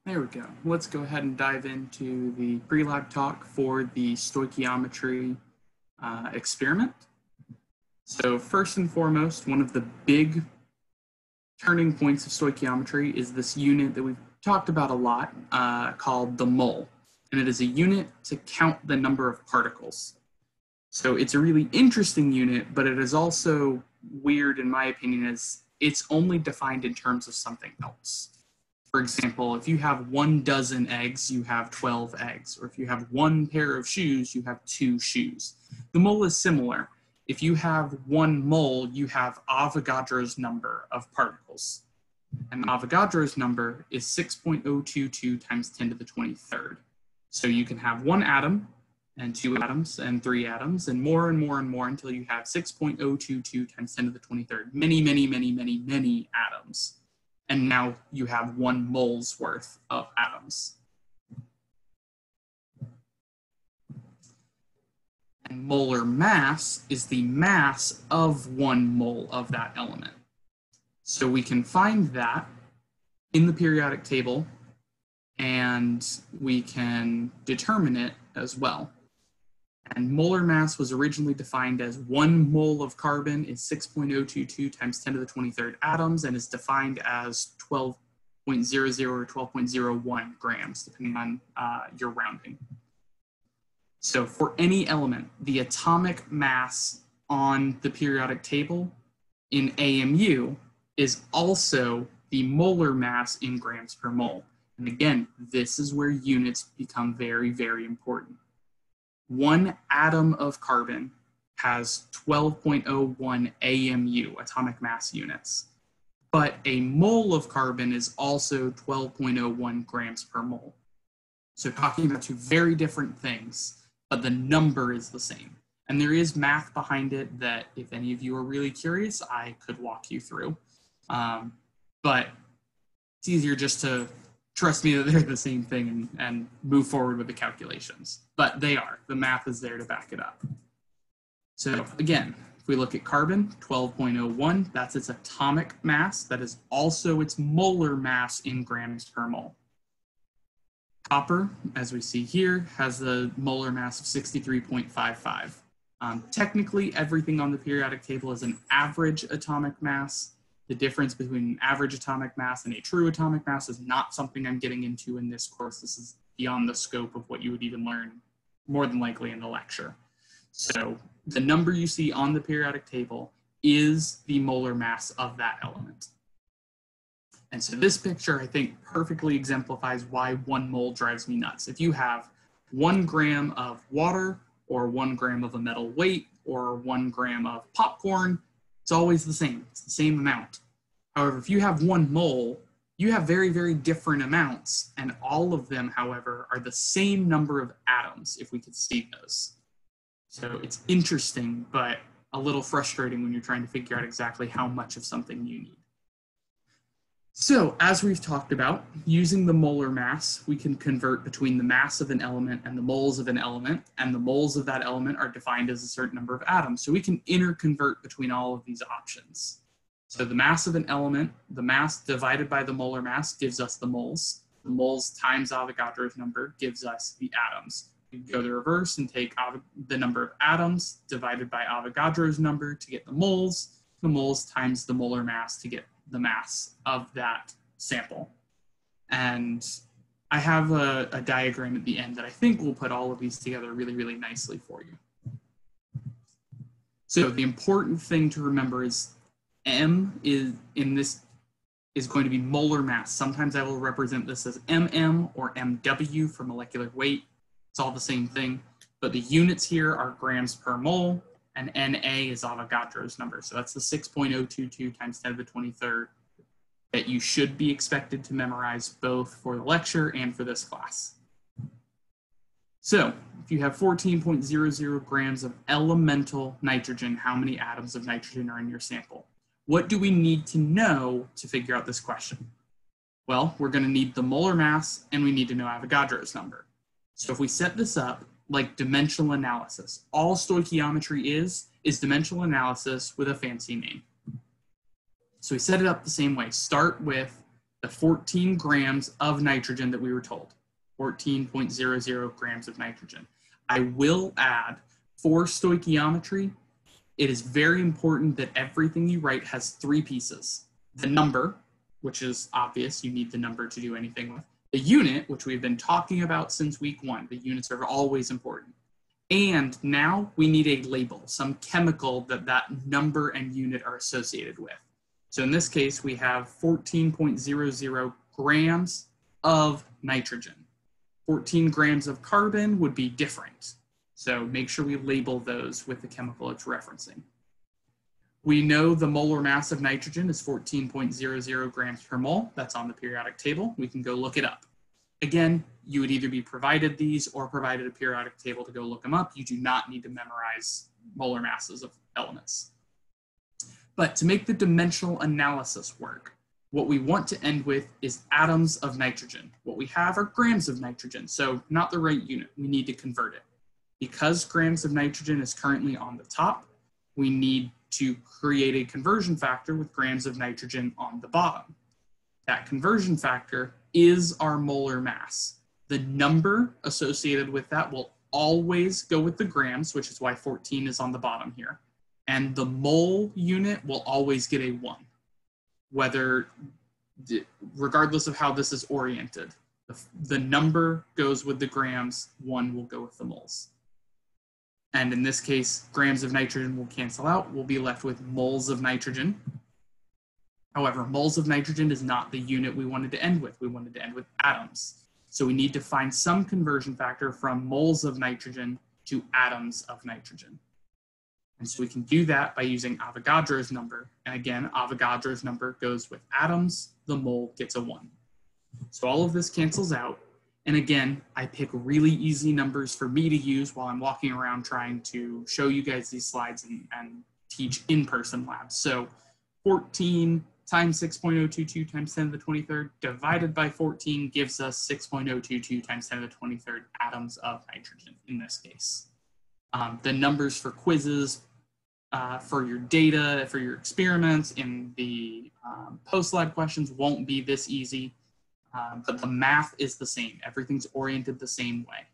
There we go. Let's go ahead and dive into the pre-lab talk for the stoichiometry experiment. So first and foremost, one of the big turning points of stoichiometry is this unit that we've talked about a lot called the mole. And it is a unit to count the number of particles. So it's a really interesting unit, but it is also weird in my opinion as it's only defined in terms of something else. For example, if you have 1 dozen eggs, you have 12 eggs. Or if you have 1 pair of shoes, you have 2 shoes. The mole is similar. If you have 1 mole, you have Avogadro's number of particles. And Avogadro's number is 6.022 times 10 to the 23rd. So you can have 1 atom, and 2 atoms, and 3 atoms, and more and more and more until you have 6.022 times 10 to the 23rd. Many, many, many, many, many atoms. And now you have 1 mole's worth of atoms. And molar mass is the mass of 1 mole of that element. So we can find that in the periodic table, and we can determine it as well. And molar mass was originally defined as 1 mole of carbon is 6.022 times 10 to the 23rd atoms and is defined as 12.00 or 12.01 grams, depending on your rounding. So for any element, the atomic mass on the periodic table in AMU is also the molar mass in grams per mole. And again, this is where units become very, very important. 1 atom of carbon has 12.01 AMU, atomic mass units. But a mole of carbon is also 12.01 grams per mole. So talking about 2 very different things, but the number is the same. And there is math behind it that if any of you are really curious, I could walk you through. But it's easier just to trust me that they're the same thing and move forward with the calculations. But they are. The math is there to back it up. So again, if we look at carbon, 12.01, that's its atomic mass. That is also its molar mass in grams per mole. Copper, as we see here, has a molar mass of 63.55. Technically, everything on the periodic table is an average atomic mass. The difference between an average atomic mass and a true atomic mass is not something I'm getting into in this course. This is beyond the scope of what you would even learn more than likely in the lecture. So the number you see on the periodic table is the molar mass of that element. And so this picture, I think, perfectly exemplifies why 1 mole drives me nuts. If you have 1 gram of water or 1 gram of a metal weight or 1 gram of popcorn, it's always the same. It's the same amount. However, if you have 1 mole, you have very, very different amounts, and all of them, however, are the same number of atoms, if we could see those. So it's interesting, but a little frustrating when you're trying to figure out exactly how much of something you need. So, as we've talked about, using the molar mass, we can convert between the mass of an element and the moles of an element, and the moles of that element are defined as a certain number of atoms. So we can interconvert between all of these options. So the mass of an element, the mass divided by the molar mass gives us the moles. The moles times Avogadro's number gives us the atoms. We can go the reverse and take the number of atoms divided by Avogadro's number to get the moles times the molar mass to get the mass of that sample. And I have a diagram at the end that I think will put all of these together really, really nicely for you. So the important thing to remember is M is going to be molar mass. Sometimes I will represent this as MM or MW for molecular weight. It's all the same thing, but the units here are grams per mole, and NA is Avogadro's number. So that's the 6.022 times 10 to the 23rd that you should be expected to memorize both for the lecture and for this class. So if you have 14.00 grams of elemental nitrogen, how many atoms of nitrogen are in your sample? What do we need to know to figure out this question? Well, we're going to need the molar mass, and we need to know Avogadro's number. So if we set this up like dimensional analysis, all stoichiometry is dimensional analysis with a fancy name. So we set it up the same way. Start with the the 14 grams of nitrogen that we were told, 14.00 grams of nitrogen. I will add, for stoichiometry, it is very important that everything you write has three pieces. The number, which is obvious, you need the number to do anything with. The unit, which we've been talking about since week 1. The units are always important. And now we need a label, some chemical that that number and unit are associated with. So in this case, we have 14.00 grams of nitrogen. 14 grams of carbon would be different. So make sure we label those with the chemical it's referencing. We know the molar mass of nitrogen is 14.00 grams per mole. That's on the periodic table. We can go look it up. Again, you would either be provided these or provided a periodic table to go look them up. You do not need to memorize molar masses of elements. But to make the dimensional analysis work, what we want to end with is atoms of nitrogen. What we have are grams of nitrogen, so not the right unit. We need to convert it. Because grams of nitrogen is currently on the top, we need to create a conversion factor with grams of nitrogen on the bottom. That conversion factor is our molar mass. The number associated with that will always go with the grams, which is why 14 is on the bottom here. And the mole unit will always get a 1, regardless of how this is oriented. The number goes with the grams, 1 will go with the moles. And in this case, grams of nitrogen will cancel out. We'll be left with moles of nitrogen. However, moles of nitrogen is not the unit we wanted to end with. We wanted to end with atoms. So we need to find some conversion factor from moles of nitrogen to atoms of nitrogen. And so we can do that by using Avogadro's number. And again, Avogadro's number goes with atoms. The mole gets a 1. So all of this cancels out. And again, I pick really easy numbers for me to use while I'm walking around trying to show you guys these slides and teach in-person labs. So 14 times 6.022 times 10 to the 23rd divided by 14 gives us 6.022 times 10 to the 23rd atoms of nitrogen in this case. The numbers for quizzes, for your data, for your experiments in the post-lab questions won't be this easy. But the math is the same. Everything's oriented the same way.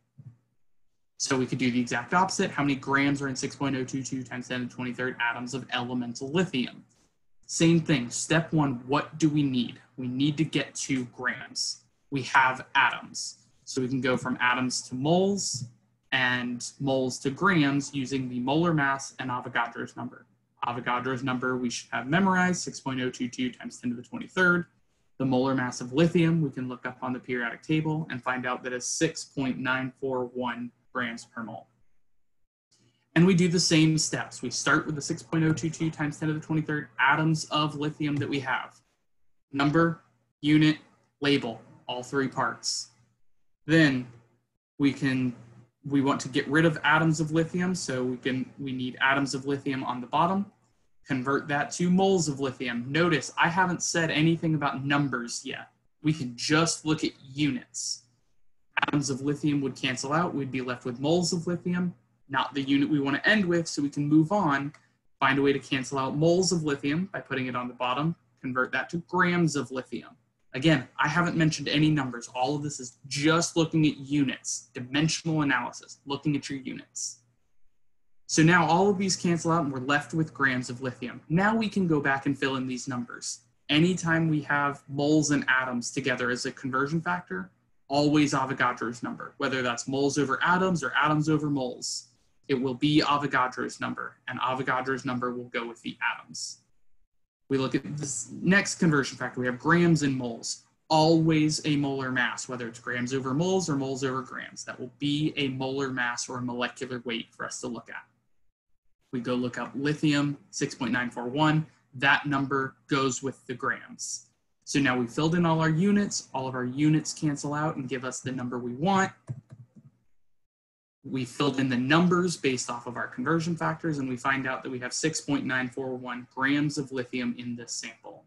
So we could do the exact opposite. How many grams are in 6.022 times 10 to the 23rd atoms of elemental lithium? Same thing. Step 1, what do we need? We need to get to grams. We have atoms. So we can go from atoms to moles and moles to grams using the molar mass and Avogadro's number. Avogadro's number we should have memorized, 6.022 times 10 to the 23rd. The molar mass of lithium, we can look up on the periodic table and find out that it's 6.941 grams per mole. And we do the same steps. We start with the 6.022 times 10 to the 23rd atoms of lithium that we have. Number, unit, label, all three parts. Then we want to get rid of atoms of lithium, so we need atoms of lithium on the bottom. Convert that to moles of lithium. Notice I haven't said anything about numbers yet. We can just look at units. Atoms of lithium would cancel out. We'd be left with moles of lithium, not the unit we want to end with, so we can move on, find a way to cancel out moles of lithium by putting it on the bottom, convert that to grams of lithium. Again, I haven't mentioned any numbers. All of this is just looking at units, dimensional analysis, looking at your units. So now all of these cancel out and we're left with grams of lithium. Now we can go back and fill in these numbers. Anytime we have moles and atoms together as a conversion factor, always Avogadro's number, whether that's moles over atoms or atoms over moles. It will be Avogadro's number, and Avogadro's number will go with the atoms. We look at this next conversion factor. We have grams and moles. Always a molar mass, whether it's grams over moles or moles over grams. That will be a molar mass or a molecular weight for us to look at. We go look up lithium, 6.941. That number goes with the grams. So now we filled in all our units. All of our units cancel out and give us the number we want. We filled in the numbers based off of our conversion factors, and we find out that we have 6.941 grams of lithium in this sample.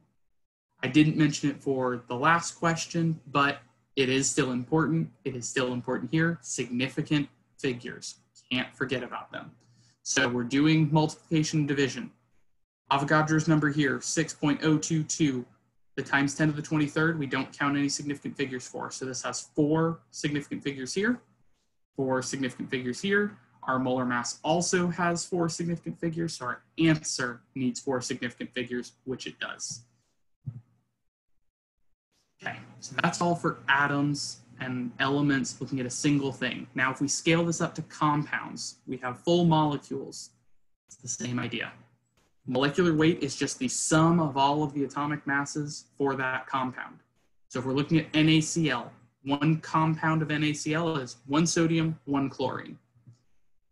I didn't mention it for the last question, but it is still important. It is still important here. Significant figures. Can't forget about them. So we're doing multiplication and division. Avogadro's number here, 6.022. The times 10 to the 23rd, we don't count any significant figures for. So this has 4 significant figures here, 4 significant figures here. Our molar mass also has 4 significant figures, so our answer needs 4 significant figures, which it does. Okay, so that's all for atoms and elements looking at a single thing. Now, if we scale this up to compounds, we have full molecules. It's the same idea. Molecular weight is just the sum of all of the atomic masses for that compound. So if we're looking at NaCl, one compound of NaCl is 1 sodium, 1 chlorine.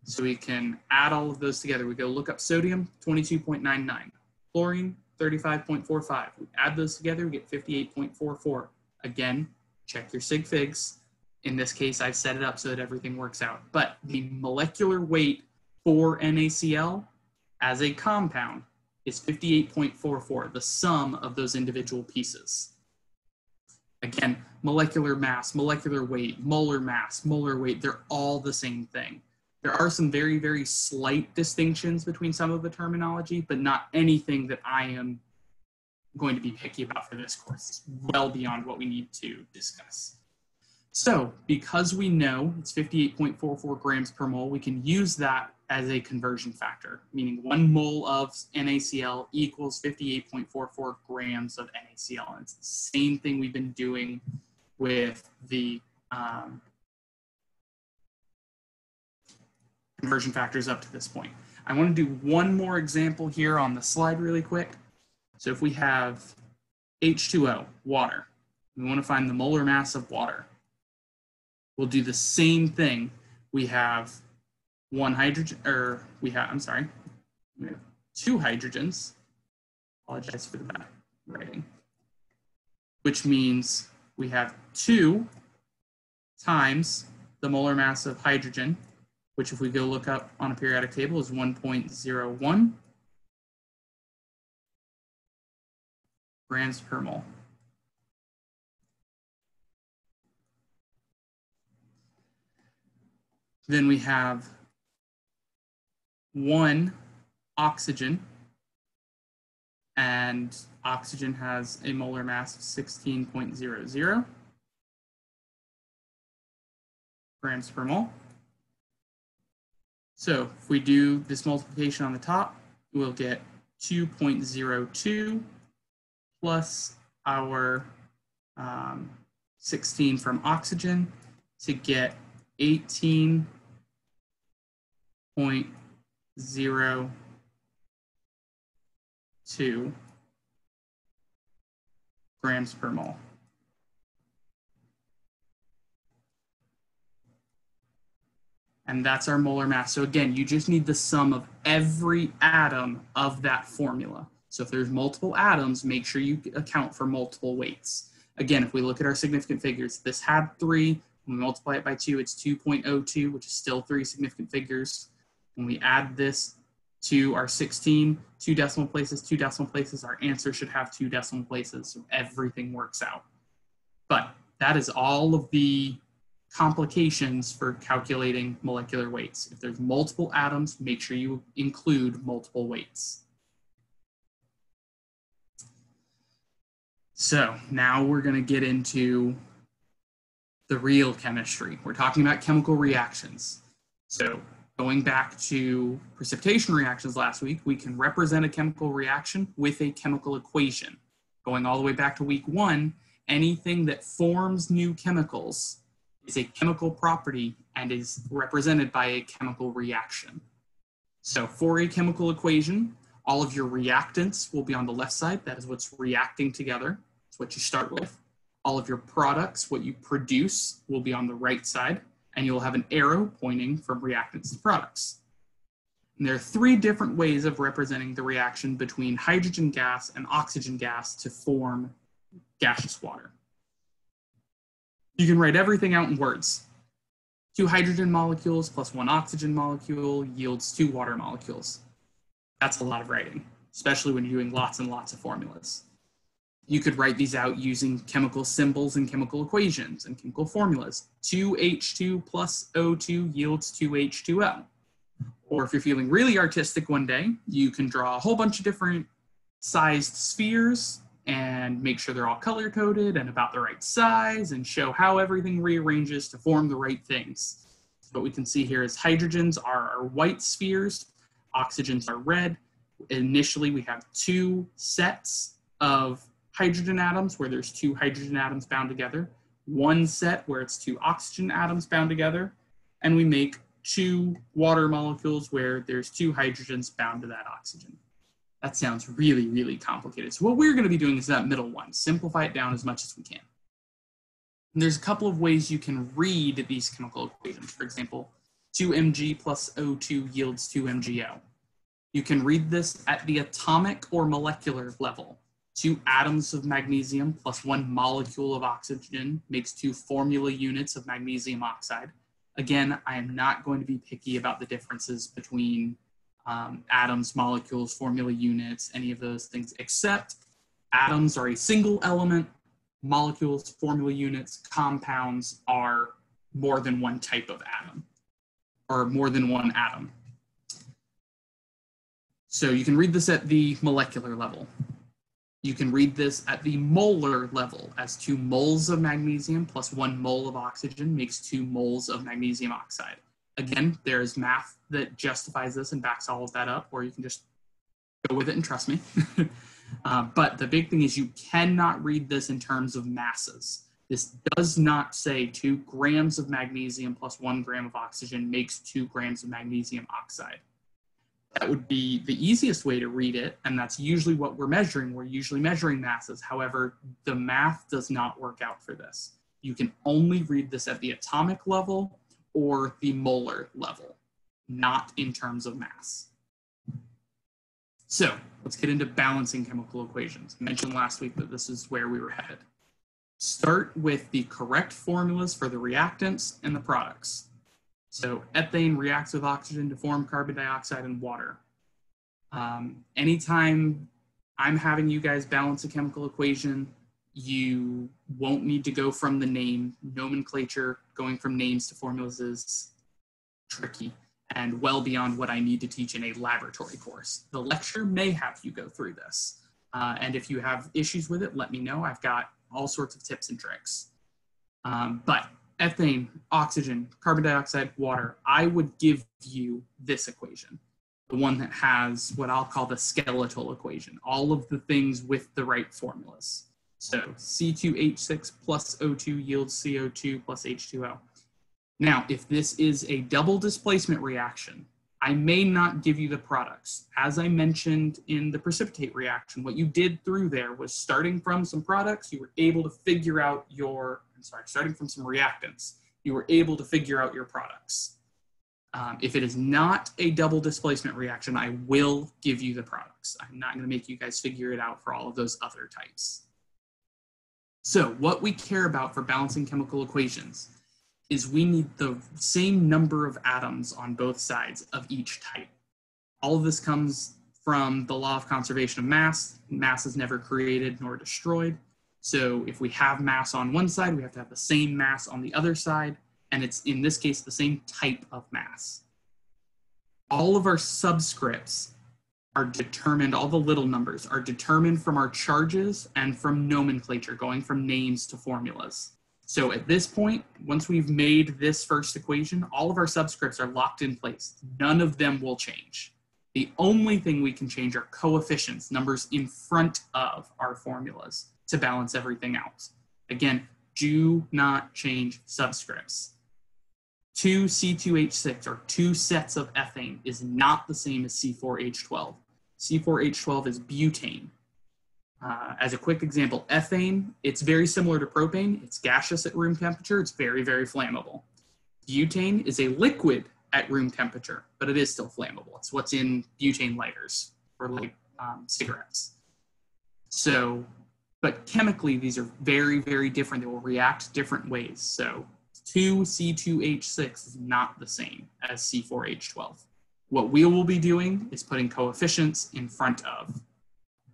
So we can add all of those together. We go look up sodium, 22.99. Chlorine, 35.45. We add those together, we get 58.44. Again, check your sig figs. In this case, I've set it up so that everything works out. But the molecular weight for NaCl as a compound is 58.44, the sum of those individual pieces. Again, molecular mass, molecular weight, molar mass, molar weight, they're all the same thing. There are some very, very slight distinctions between some of the terminology, but not anything that I am going to be picky about for this course. It's well beyond what we need to discuss. So because we know it's 58.44 grams per mole, we can use that as a conversion factor, meaning 1 mole of NaCl equals 58.44 grams of NaCl. And it's the same thing we've been doing with the conversion factors up to this point. I want to do one more example here on the slide really quick. So if we have H2O, water, we want to find the molar mass of water. We'll do the same thing. We have we have 2 hydrogens. Apologize for the bad writing. Which means we have 2 times the molar mass of hydrogen, which if we go look up on a periodic table is 1.01 grams per mole. Then we have 1 oxygen, and oxygen has a molar mass of 16.00 grams per mole. So if we do this multiplication on the top, we'll get 2.02 plus our 16 from oxygen to get 18.02 grams per mole. And that's our molar mass. So again, you just need the sum of every atom of that formula. So if there's multiple atoms, make sure you account for multiple weights. Again, if we look at our significant figures, this had 3. When we multiply it by 2, it's 2.02, which is still 3 significant figures. When we add this to our 16, 2 decimal places, our answer should have 2 decimal places, so everything works out. But that is all of the complications for calculating molecular weights. If there's multiple atoms, make sure you include multiple weights. So now we're going to get into the real chemistry. We're talking about chemical reactions. So going back to precipitation reactions last week, we can represent a chemical reaction with a chemical equation. Going all the way back to week 1, anything that forms new chemicals is a chemical property and is represented by a chemical reaction. So for a chemical equation, all of your reactants will be on the left side. That is what's reacting together. That's what you start with. All of your products, what you produce, will be on the right side, and you'll have an arrow pointing from reactants to products. And there are 3 different ways of representing the reaction between hydrogen gas and oxygen gas to form gaseous water. You can write everything out in words. 2 hydrogen molecules plus 1 oxygen molecule yields 2 water molecules. That's a lot of writing, especially when you're doing lots and lots of formulas. You could write these out using chemical symbols and chemical equations and chemical formulas. 2H2 plus O2 yields 2H2O. Or if you're feeling really artistic one day, you can draw a whole bunch of different sized spheres and make sure they're all color-coded and about the right size and show how everything rearranges to form the right things. What we can see here is hydrogens are our white spheres, oxygens are red. Initially, we have two sets of hydrogen atoms where there's two hydrogen atoms bound together, one set where it's two oxygen atoms bound together, and we make two water molecules where there's two hydrogens bound to that oxygen. That sounds really, really complicated. So what we're going to be doing is that middle one, simplify it down as much as we can. And there's a couple of ways you can read these chemical equations. For example, 2Mg plus O2 yields 2MgO. You can read this at the atomic or molecular level. 2 atoms of magnesium plus 1 molecule of oxygen makes 2 formula units of magnesium oxide. Again, I am not going to be picky about the differences between atoms, molecules, formula units, any of those things, except atoms are a single element, molecules, formula units, compounds are more than one type of atom, or more than one atom. So you can read this at the molecular level. You can read this at the molar level as 2 moles of magnesium plus 1 mole of oxygen makes 2 moles of magnesium oxide. Again, there's math that justifies this and backs all of that up, or you can just go with it and trust me. But the big thing is you cannot read this in terms of masses. This does not say 2 grams of magnesium plus 1 gram of oxygen makes 2 grams of magnesium oxide. That would be the easiest way to read it, and that's usually what we're measuring. We're usually measuring masses. However, the math does not work out for this. You can only read this at the atomic level or the molar level, not in terms of mass. So let's get into balancing chemical equations. I mentioned last week that this is where we were headed. Start with the correct formulas for the reactants and the products. So ethane reacts with oxygen to form carbon dioxide and water. Anytime I'm having you guys balance a chemical equation, you won't need to go from the name. Nomenclature, going from names to formulas is tricky and well beyond what I need to teach in a laboratory course. The lecture may have you go through this. And if you have issues with it, let me know. I've got all sorts of tips and tricks. But ethane, oxygen, carbon dioxide, water, I would give you this equation, the one that has what I'll call the skeletal equation, all of the things with the right formulas. So C2H6 plus O2 yields CO2 plus H2O. Now, if this is a double displacement reaction, I may not give you the products. As I mentioned in the precipitate reaction, what you did through there was starting from some products, you were able to figure out your, starting from some reactants, you were able to figure out your products. If it is not a double displacement reaction, I will give you the products. I'm not going to make you guys figure it out for all of those other types. So what we care about for balancing chemical equations is we need the same number of atoms on both sides of each type. All of this comes from the law of conservation of mass. Mass is never created nor destroyed. So if we have mass on one side, we have to have the same mass on the other side, and it's, in this case, the same type of mass. All of our subscripts are determined, all the little numbers are determined from our charges and from nomenclature, going from names to formulas. So at this point, once we've made this first equation, all of our subscripts are locked in place. None of them will change. The only thing we can change are coefficients, numbers in front of our formulas to balance everything out. Again, do not change subscripts. 2C2H6, or 2 sets of ethane, is not the same as C4H12. C4H12 is butane. As a quick example, ethane, it's very similar to propane. It's gaseous at room temperature. It's very, very flammable. Butane is a liquid at room temperature, but it is still flammable. It's what's in butane lighters or like cigarettes. So, but chemically, these are very, very different. They will react different ways. So 2C2H6 is not the same as C4H12. What we will be doing is putting coefficients in front of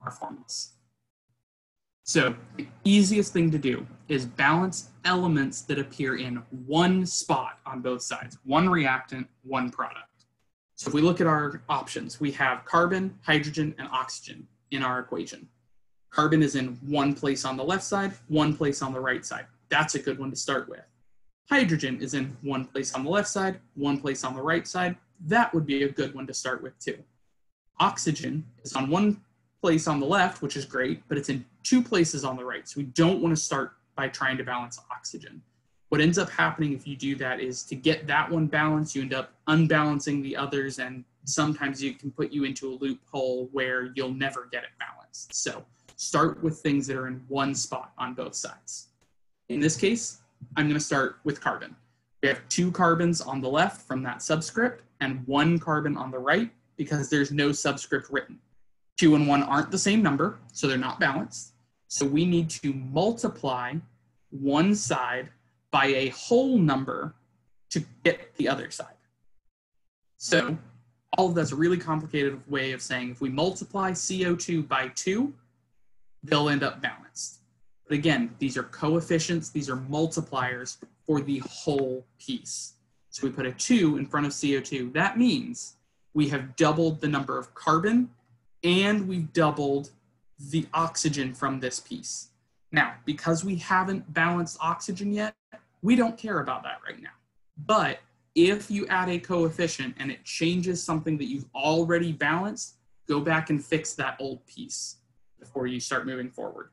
our formulas. So the easiest thing to do is balance elements that appear in one spot on both sides, one reactant, one product. So if we look at our options, we have carbon, hydrogen, and oxygen in our equation. Carbon is in one place on the left side, one place on the right side. That's a good one to start with. Hydrogen is in one place on the left side, one place on the right side. That would be a good one to start with too. Oxygen is on one place on the left, which is great, but it's in two places on the right. So we don't want to start by trying to balance oxygen. What ends up happening if you do that is to get that one balanced, you end up unbalancing the others, and sometimes it can put you into a loophole where you'll never get it balanced. So start with things that are in one spot on both sides. In this case, I'm going to start with carbon. We have 2 carbons on the left from that subscript and 1 carbon on the right because there's no subscript written. 2 and 1 aren't the same number, so they're not balanced. So we need to multiply one side by a whole number to get the other side. So all of that's a really complicated way of saying if we multiply CO2 by 2, they'll end up balanced. But again, these are coefficients, these are multipliers for the whole piece. So we put a 2 in front of CO2. That means we have doubled the number of carbon and we've doubled the oxygen from this piece. Now, because we haven't balanced oxygen yet, we don't care about that right now. But if you add a coefficient and it changes something that you've already balanced, go back and fix that old piece before you start moving forward.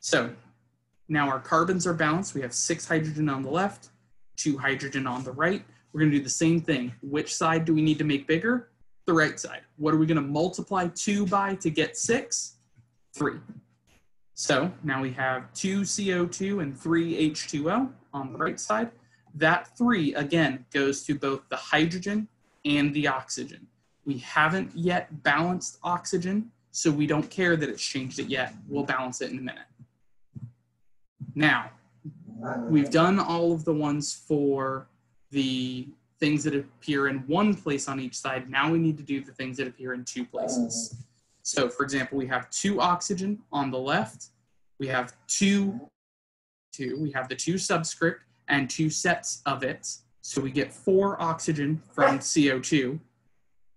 So now our carbons are balanced. We have 6 hydrogen on the left, 2 hydrogen on the right. We're going to do the same thing. Which side do we need to make bigger? The right side. What are we going to multiply 2 by to get 6? 3. So now we have 2 CO2 and 3 H2O on the right side. That 3, again, goes to both the hydrogen and the oxygen. We haven't yet balanced oxygen, so we don't care that it's changed it yet. We'll balance it in a minute. Now, we've done all of the ones for the things that appear in one place on each side. Now we need to do the things that appear in 2 places. So, for example, we have 2 oxygen on the left. We have we have the 2 subscript and 2 sets of it. So we get 4 oxygen from CO2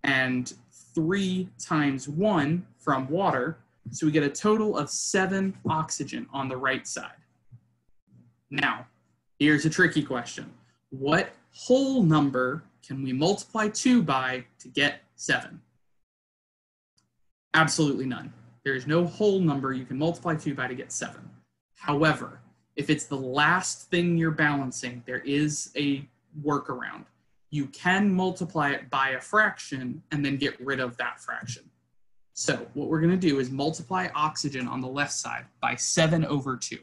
and 3 times 1 from water. So we get a total of 7 oxygen on the right side. Now, here's a tricky question. What whole number can we multiply 2 by to get 7? Absolutely none. There is no whole number you can multiply 2 by to get 7. However, if it's the last thing you're balancing, there is a workaround. You can multiply it by a fraction and then get rid of that fraction. So what we're going to do is multiply oxygen on the left side by 7 over 2.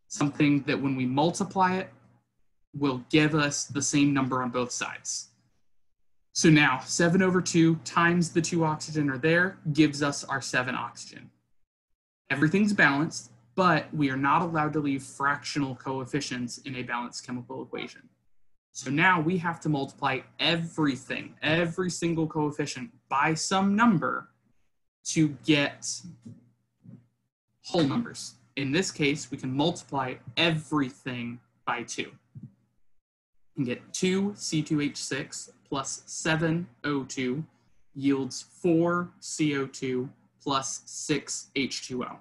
Something that when we multiply it will give us the same number on both sides. So now 7 over 2 times the 2 oxygen are there gives us our 7 oxygen. Everything's balanced, but we are not allowed to leave fractional coefficients in a balanced chemical equation. So now we have to multiply everything, every single coefficient by some number to get whole numbers. In this case, we can multiply everything by 2 and get 2 C2H6 plus 7 O2 yields 4 CO2 plus 6 H2O.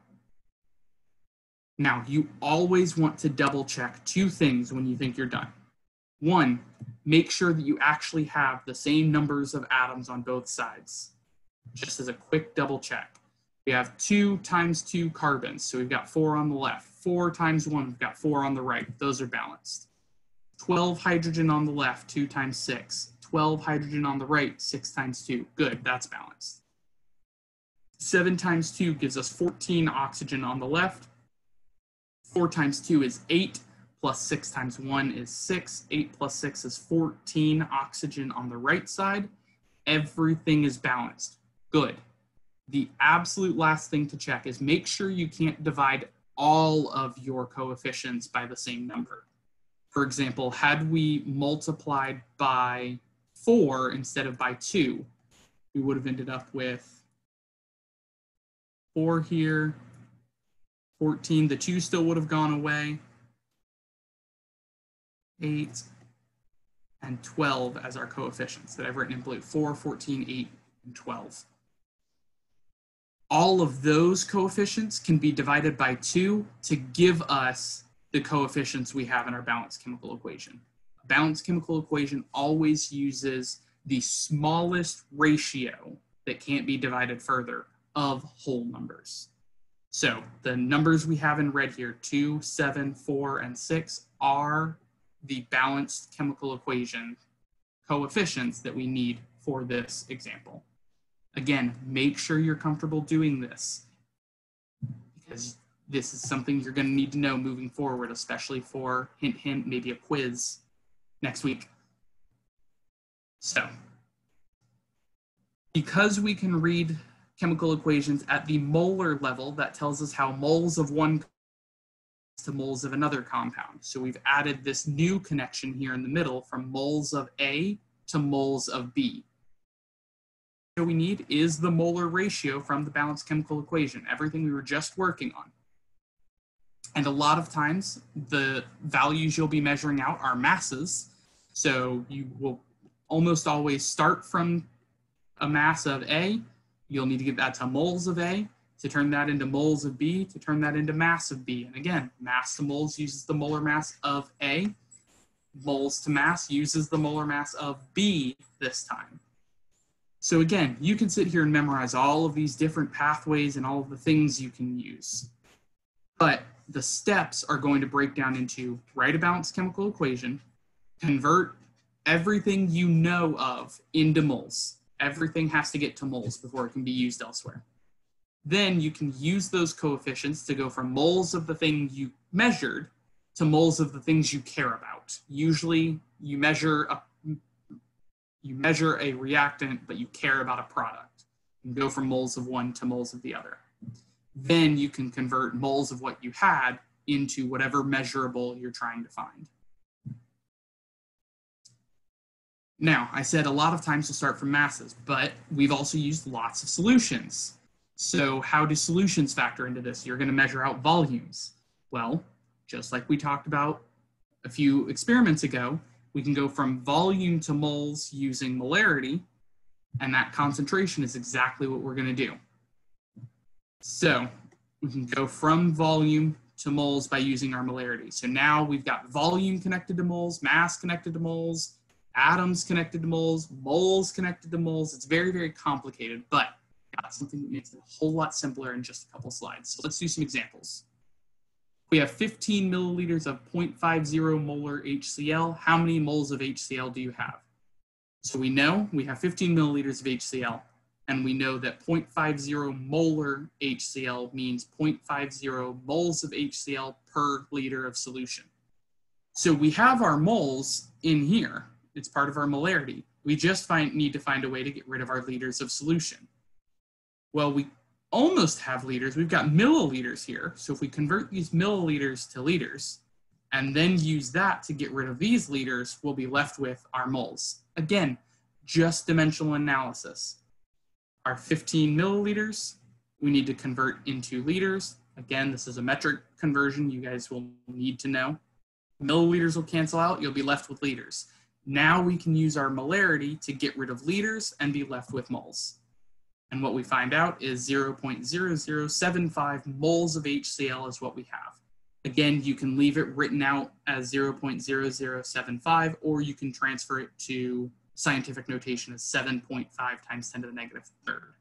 Now, you always want to double check 2 things when you think you're done. 1, make sure that you actually have the same numbers of atoms on both sides. Just as a quick double check. We have 2 times 2 carbons, so we've got 4 on the left. 4 times 1, we've got 4 on the right. Those are balanced. 12 hydrogen on the left, 2 times 6. 12 hydrogen on the right, 6 times 2. Good, that's balanced. 7 times 2 gives us 14 oxygen on the left. 4 times 2 is 8, plus 6 times 1 is 6. 8 plus 6 is 14 oxygen on the right side. Everything is balanced. Good. The absolute last thing to check is make sure you can't divide all of your coefficients by the same number. For example, had we multiplied by 4 instead of by 2, we would have ended up with 4 here, 14, the 2 still would have gone away, 8, and 12 as our coefficients that I've written in blue, 4, 14, 8, and 12. all of those coefficients can be divided by 2 to give us the coefficients we have in our balanced chemical equation. A balanced chemical equation always uses the smallest ratio that can't be divided further of whole numbers. So the numbers we have in red here, 2, 7, 4, and 6, are the balanced chemical equation coefficients that we need for this example. Again, make sure you're comfortable doing this because this is something you're going to need to know moving forward, especially for, hint, hint, maybe a quiz next week. So, because we can read chemical equations at the molar level, that tells us how moles of one to moles of another compound. So we've added this new connection here in the middle from moles of A to moles of B. What we need is the molar ratio from the balanced chemical equation, everything we were just working on. And a lot of times, the values you'll be measuring out are masses. So you will almost always start from a mass of A. You'll need to get that to moles of A, to turn that into moles of B, to turn that into mass of B. And again, mass to moles uses the molar mass of A. Moles to mass uses the molar mass of B this time. So again, you can sit here and memorize all of these different pathways and all of the things you can use. But the steps are going to break down into write a balanced chemical equation, convert everything you know of into moles. Everything has to get to moles before it can be used elsewhere. Then you can use those coefficients to go from moles of the thing you measured to moles of the things you care about. Usually you measure a reactant, but you care about a product. You can go from moles of one to moles of the other. Then you can convert moles of what you had into whatever measurable you're trying to find. Now, I said a lot of times to start from masses, but we've also used lots of solutions. So how do solutions factor into this? You're going to measure out volumes. Well, just like we talked about a few experiments ago, we can go from volume to moles using molarity, and that concentration is exactly what we're going to do. So we can go from volume to moles by using our molarity. So now we've got volume connected to moles, mass connected to moles, atoms connected to moles connected to moles. It's very, very complicated, but got something that makes it a whole lot simpler in just a couple slides. So let's do some examples. We have 15 milliliters of 0.50 molar HCl. How many moles of HCl do you have? So we know we have 15 milliliters of HCl, and we know that 0.50 molar HCl means 0.50 moles of HCl per liter of solution. So we have our moles in here. It's part of our molarity. We just need to find a way to get rid of our liters of solution. Well, we almost have liters. We've got milliliters here. So if we convert these milliliters to liters and then use that to get rid of these liters, we'll be left with our moles. Again, just dimensional analysis. Our 15 milliliters, we need to convert into liters. Again, this is a metric conversion you guys will need to know. Milliliters will cancel out. You'll be left with liters. Now we can use our molarity to get rid of liters and be left with moles. And what we find out is 0.0075 moles of HCl is what we have. Again, you can leave it written out as 0.0075, or you can transfer it to scientific notation as 7.5 times 10 to the negative third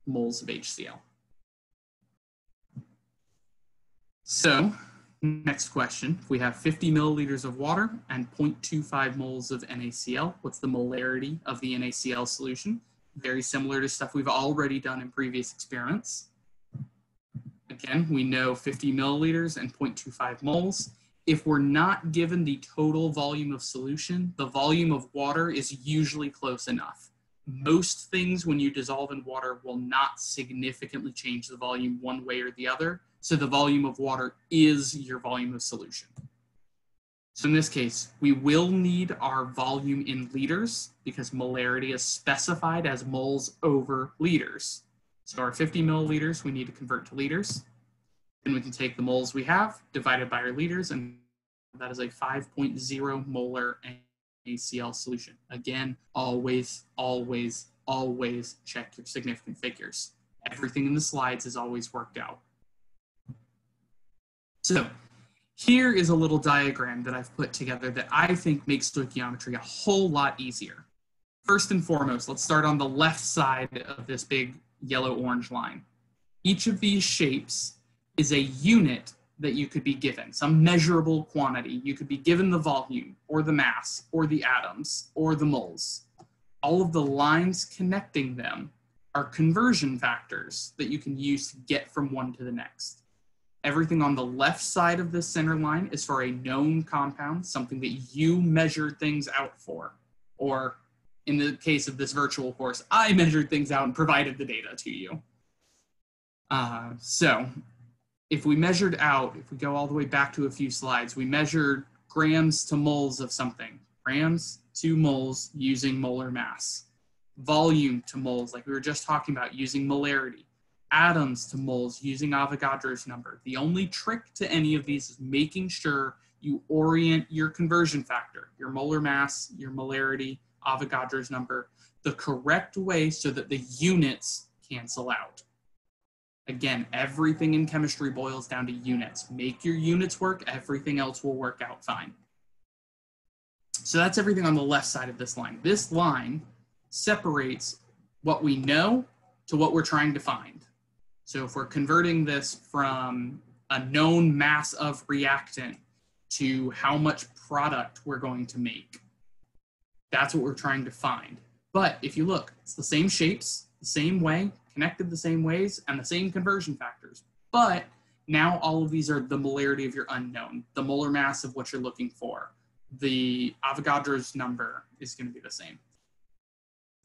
moles of HCl. So, next question, if we have 50 milliliters of water and 0.25 moles of NaCl, what's the molarity of the NaCl solution? Very similar to stuff we've already done in previous experiments. Again, we know 50 milliliters and 0.25 moles. If we're not given the total volume of solution, the volume of water is usually close enough. Most things when you dissolve in water will not significantly change the volume one way or the other. So the volume of water is your volume of solution. So in this case, we will need our volume in liters because molarity is specified as moles over liters. So our 50 milliliters, we need to convert to liters. Then we can take the moles we have divided by our liters, and that is a 5.0 molar NaCl solution. Again, always, always, always check your significant figures. Everything in the slides is always worked out. So here is a little diagram that I've put together that I think makes stoichiometry a whole lot easier. First and foremost, let's start on the left side of this big yellow-orange line. Each of these shapes is a unit that you could be given, some measurable quantity. You could be given the volume, or the mass, or the atoms, or the moles. All of the lines connecting them are conversion factors that you can use to get from one to the next. Everything on the left side of this center line is for a known compound, something that you measured things out for. Or in the case of this virtual course, I measured things out and provided the data to you. So if we measured out, if we go all the way back to a few slides, we measured grams to moles of something. Grams to moles using molar mass. Volume to moles, like we were just talking about, using molarity. Atoms to moles using Avogadro's number. The only trick to any of these is making sure you orient your conversion factor, your molar mass, your molarity, Avogadro's number, the correct way so that the units cancel out. Again, everything in chemistry boils down to units. Make your units work, everything else will work out fine. So that's everything on the left side of this line. This line separates what we know to what we're trying to find. So if we're converting this from a known mass of reactant to how much product we're going to make, that's what we're trying to find. But if you look, it's the same shapes, the same way, connected the same ways, and the same conversion factors. But now all of these are the molarity of your unknown, the molar mass of what you're looking for. The Avogadro's number is going to be the same.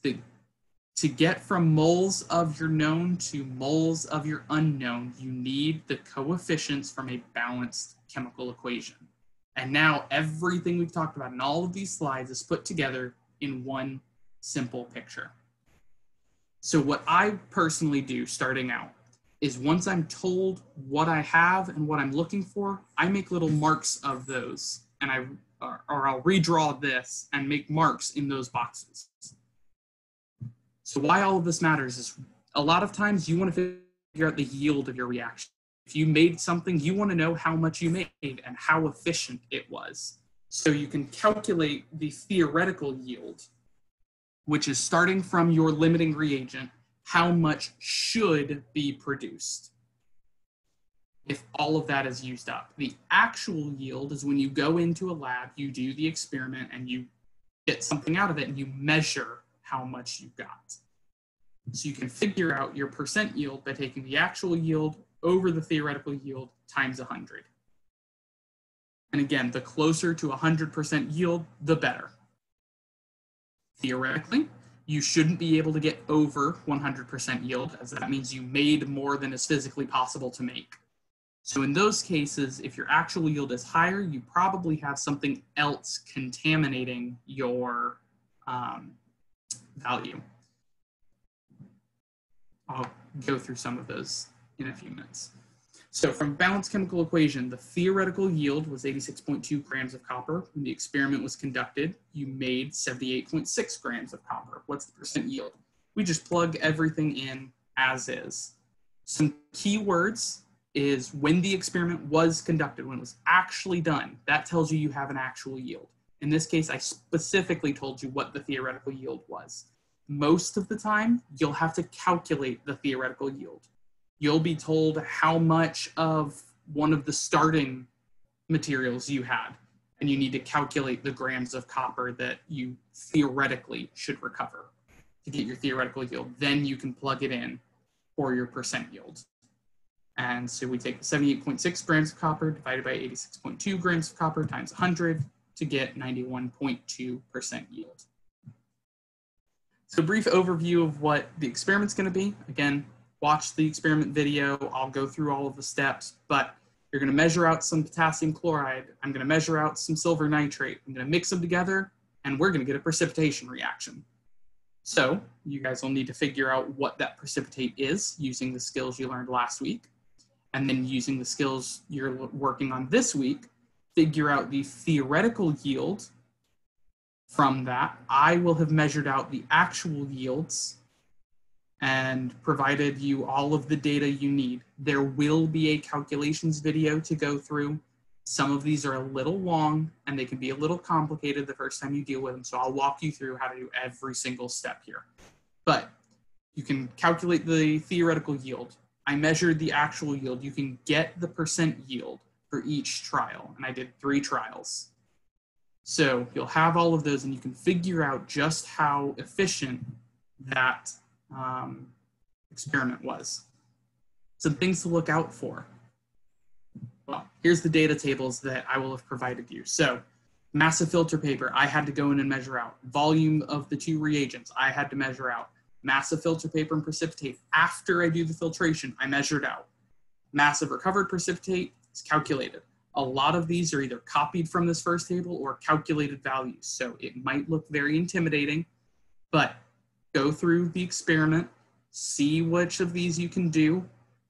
To get from moles of your known to moles of your unknown, you need the coefficients from a balanced chemical equation. And now everything we've talked about in all of these slides is put together in one simple picture. So what I personally do starting out is once I'm told what I have and what I'm looking for, I make little marks of those, and I'll redraw this and make marks in those boxes. So why all of this matters is a lot of times you want to figure out the yield of your reaction. If you made something, you want to know how much you made and how efficient it was. So you can calculate the theoretical yield, which is starting from your limiting reagent, how much should be produced if all of that is used up. The actual yield is when you go into a lab, you do the experiment, and you get something out of it, and you measure how much you got. So you can figure out your percent yield by taking the actual yield over the theoretical yield times 100. And again, the closer to 100% yield, the better. Theoretically, you shouldn't be able to get over 100% yield, as that means you made more than is physically possible to make. So in those cases, if your actual yield is higher, you probably have something else contaminating your value. I'll go through some of those in a few minutes. So from balanced chemical equation, the theoretical yield was 86.2 grams of copper. When the experiment was conducted, you made 78.6 grams of copper. What's the percent yield? We just plug everything in as is. Some key words is when the experiment was conducted, when it was actually done. That tells you you have an actual yield. In this case, I specifically told you what the theoretical yield was. Most of the time, you'll have to calculate the theoretical yield. You'll be told how much of one of the starting materials you had, and you need to calculate the grams of copper that you theoretically should recover to get your theoretical yield. Then you can plug it in for your percent yield. And so we take the 78.6 grams of copper divided by 86.2 grams of copper times 100 to get 91.2% yield. So a brief overview of what the experiment's going to be. Again, watch the experiment video. I'll go through all of the steps, but you're going to measure out some potassium chloride. I'm going to measure out some silver nitrate. I'm going to mix them together, and we're going to get a precipitation reaction. So you guys will need to figure out what that precipitate is using the skills you learned last week. And then using the skills you're working on this week, figure out the theoretical yield. From that, I will have measured out the actual yields and provided you all of the data you need. There will be a calculations video to go through. Some of these are a little long and they can be a little complicated the first time you deal with them. So I'll walk you through how to do every single step here. But you can calculate the theoretical yield. I measured the actual yield. You can get the percent yield for each trial. And I did 3 trials. So you'll have all of those and you can figure out just how efficient that experiment was. Some things to look out for. Well, here's the data tables that I will have provided you. So mass of filter paper, I had to go in and measure out. Volume of the 2 reagents, I had to measure out. Mass of filter paper and precipitate, after I do the filtration, I measured out. Mass of recovered precipitate is calculated. A lot of these are either copied from this first table or calculated values. So it might look very intimidating, but go through the experiment, see which of these you can do.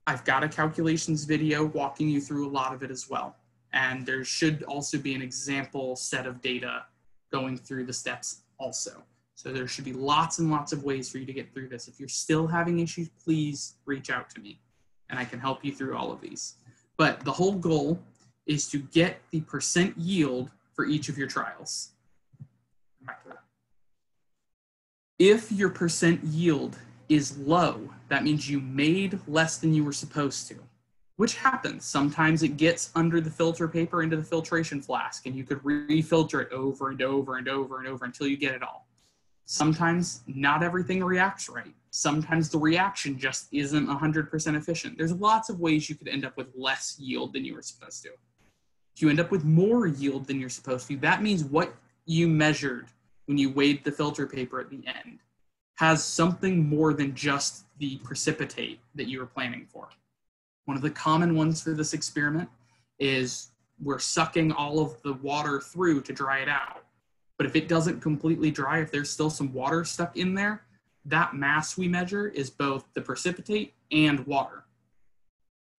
I've got a calculations video walking you through a lot of it as well. And there should also be an example set of data going through the steps also. So there should be lots and lots of ways for you to get through this. If you're still having issues, please reach out to me and I can help you through all of these. But the whole goal is to get the percent yield for each of your trials. Back to that. If your percent yield is low, that means you made less than you were supposed to, which happens. Sometimes it gets under the filter paper into the filtration flask and you could refilter it over and over and over and over until you get it all. Sometimes not everything reacts right. Sometimes the reaction just isn't 100% efficient. There's lots of ways you could end up with less yield than you were supposed to. If you end up with more yield than you're supposed to, that means what you measured when you weighed the filter paper at the end has something more than just the precipitate that you were planning for. One of the common ones for this experiment is we're sucking all of the water through to dry it out. But if it doesn't completely dry, if there's still some water stuck in there, that mass we measure is both the precipitate and water.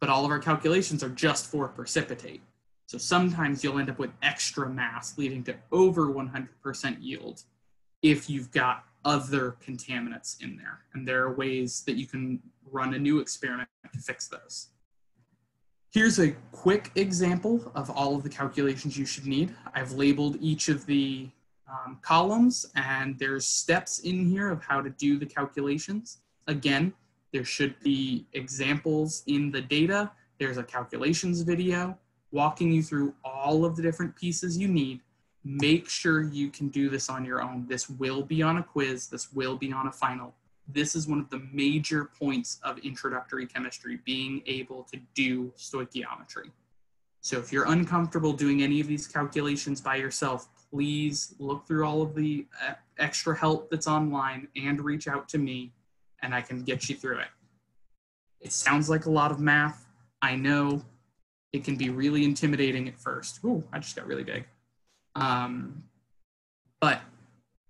But all of our calculations are just for precipitate. So sometimes you'll end up with extra mass leading to over 100% yield if you've got other contaminants in there. And there are ways that you can run a new experiment to fix those. Here's a quick example of all of the calculations you should need. I've labeled each of the columns and there's steps in here of how to do the calculations. Again, there should be examples in the data. There's a calculations video walking you through all of the different pieces you need. Make sure you can do this on your own. This will be on a quiz. This will be on a final. This is one of the major points of introductory chemistry, being able to do stoichiometry. So if you're uncomfortable doing any of these calculations by yourself, please look through all of the extra help that's online and reach out to me and I can get you through it. It sounds like a lot of math. I know it can be really intimidating at first. Ooh, I just got really big. But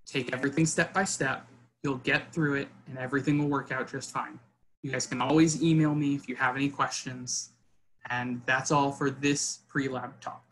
take everything step by step. You'll get through it and everything will work out just fine. You guys can always email me if you have any questions. And that's all for this pre-lab talk.